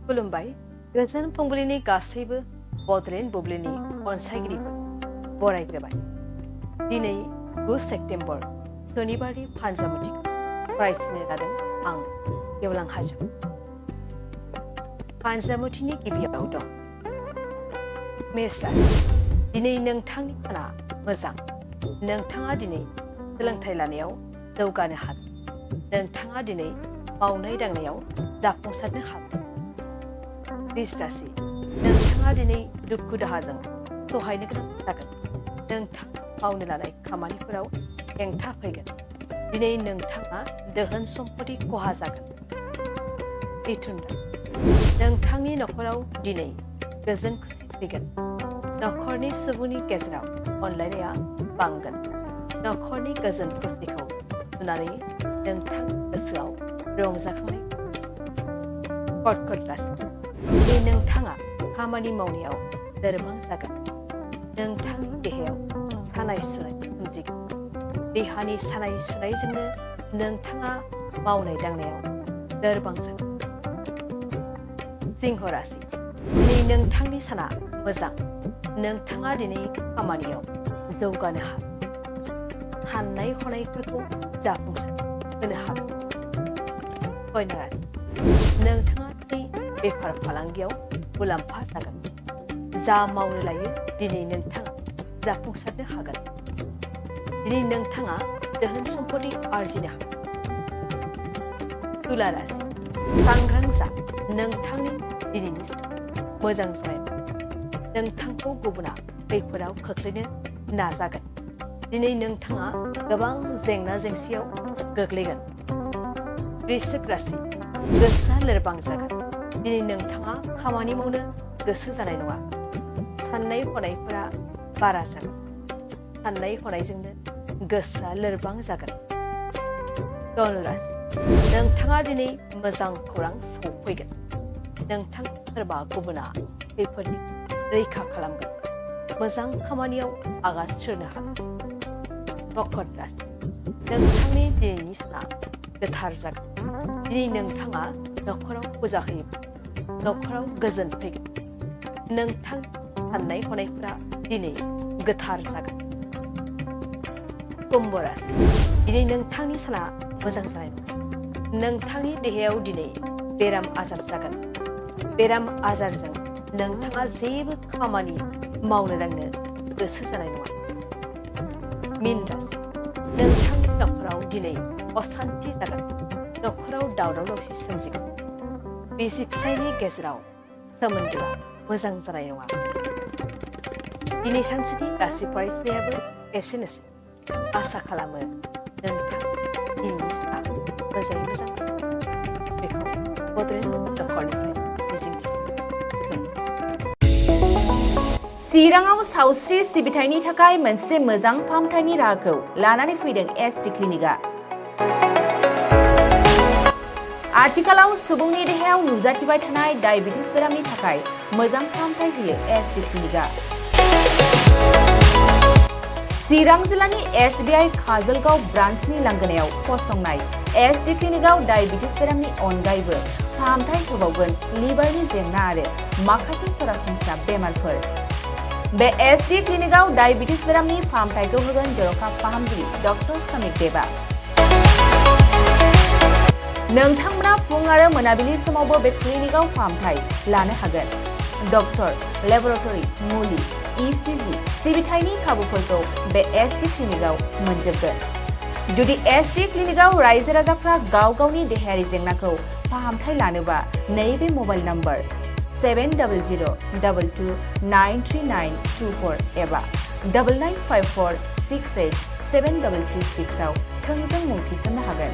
खुलुमबाय गोजोन फुंबिलिनि गासैबो बड'लेण्ड बुब्लिनि अनसायगिरिफोर बरायग्रोबाय। दिनै 9 सेप्तेम्बर शनिबारनि फानजामुथिखौ फरायथिनो लादों आं गेवलां हाजो। फानजामुथिनि गिबियाव दं मेष राशि। दिनै नोंथांनि साना मोजां। नोंथाङा दिनै सोलोंथाइ लानायाव जौगानो हागोन। नोंथाङा दिनै मावनाय दांनायाव जाफुंसारनो हागोन। वृष राशि। नोंथाङा दिनै दुखु दाहाजों सहायनो गोनां जागोन। नोंथाङा मावनो लानाय खामानिफोराव हेंथा फैगोन। दिनै नोंथाङा दोहोन सम्पति खहा जागोन। मिथुन राशि। नोंथांनि नखराव दिनै गोजोन खुसि फैगोन। नखरनि सुबुंनि गेजेराव अनलायनाया बांगोन। नखरनि गोजोन खुसिखौ नुनानै नोंथांनि गोसोआव रंजाखांनाय। कर्कट राशि। दिनै नोंथाङा खामानि मावनायाव लोरबां जागोन। नोंथांनि देहायाव सानाय सुनाय सोमजिगोन। देहानि सानाय सुनायजोंनो नोंथाङा मावनाय दांनायाव लोरबां जागोन। सिंह राशि। दिनै नोंथांनि साना मोजां। नोंथाङा दिनै खामानियाव जौगानो हागोन। साननाय हनायफोरखौ जाफुंसार होनो हागोन। कन्या राशि। नोंथाङा दिनै बेफार फालांगियाव मुलाम्फा जागोन। जा मावनो लायो दिनै नोंथाङा जाफुंसारनो हागोन। दिनै नोंथाङा दोहोन सम्पति आरजिनो हागोन। तुला राशि। सांग्रां जा। नोंथांनि दिनैनि मोजां जानाय नोंथांखौ गुबुना खैफोदाव खोख्लैनो नाजागोन। दिनै नोंथाङा गोबां जेंना जेंसियाव गोग्लैगोन। वृश्चिक राशि। गोसोआ लोरबां जागोन। दिनै नोंथाङा खामानि मावनो गोसो जानाय नङा। साननाय हनायफोरा बारा जागोन। साननाय हनायजोंनो गोसोआ लोरबां जागोन। धनु राशि। नोंथाङा दिनै मोजां खौरां सौफैगोन। नोंथां सोरबा गुबुना खैफोदनि रैखा खालामगोन। मोजां खामानियाव आगान सुरनो हागोन। मकर राशि। नोंथांनि दिनैनि साना गोथार जागोन। दिनै नोंथाङा नखराव फुजा होयोब्ला नखराव गोजोन फैगोन। नोंथांनि साननाय हनायफोरा दिनै गोथार जागोन। कुम्भ राशि। दिनै नोंथांनि साना मोजां जानाय नङा। नोंथांनि देहायाव दिनै बेराम आजार जागोन। बेराम आजारजों नोंथाङा जेबो खामानि मावनो दांनो गोसो जानाय नङा। मीन राशि। नोंथांनि नखराव दिनै असान्थि जागोन। नखराव दावराव दावसि सोमजिगोन। बिसि फिसायनि गेजेराव सोमोन्दोआ मोजां जानाय नङा। दिनै सानसेनि गासै फरायसालियाबो एसेनोसै। आसा खालामो नोंथां दिनैनि साना मोजाङै मोजां बेखौ बड'लेण्ड नखरनिफ्राय मिजिंथियो। चिराङाव सावस्रि सिबिथायनि थाखाय मोनसे मोजां फाहामथायनि राहाखौ लानानै फैदों एसडि क्लिनिकआ। आथिखालाव सुबुंनि देहायाव नुजाथिबाय थानाय डायबिटिस बेरामनि थाखाय मोजां फाहामथाय होयो एसडि क्लिनिकआ। चिरां जिल्लानि SBI काजलगाव ब्रान्चनि लांगोनायाव फसंनाय एसडि क्लिनिकआव डायबिटिस बेरामनि अनगायैबो फाहामथाय होबावगोन लिभारनि जेंना आरो माखासे सरासनस्रा बेमारफोर। बे एसडि क्लिनिकआव डायबिटिस बेरामनि फाहामथायखौ होगोन जर'खा फाहामगिरि डक्टर समित देबा। नोंथांमोना फुं आरो मोनाबिलि समावबो बे क्लिनिकआव फाहामथाय लानो हागोन। डक्टर, लेबरेटरि, मुलि, ECG सिबिथायनि खाबुफोरखौ बे एसडि क्लिनिकआव मोनजोबगोन। जुदि एसडि क्लिनिकआव रायजो राजाफ्रा गाव गावनि देहायारि जेंनाखौ फाहामथाय लानोबा नैबे मबाइल नम्बर 7002293924 एबा 9954687226 आव थोंजों मुं थिसननो हागोन।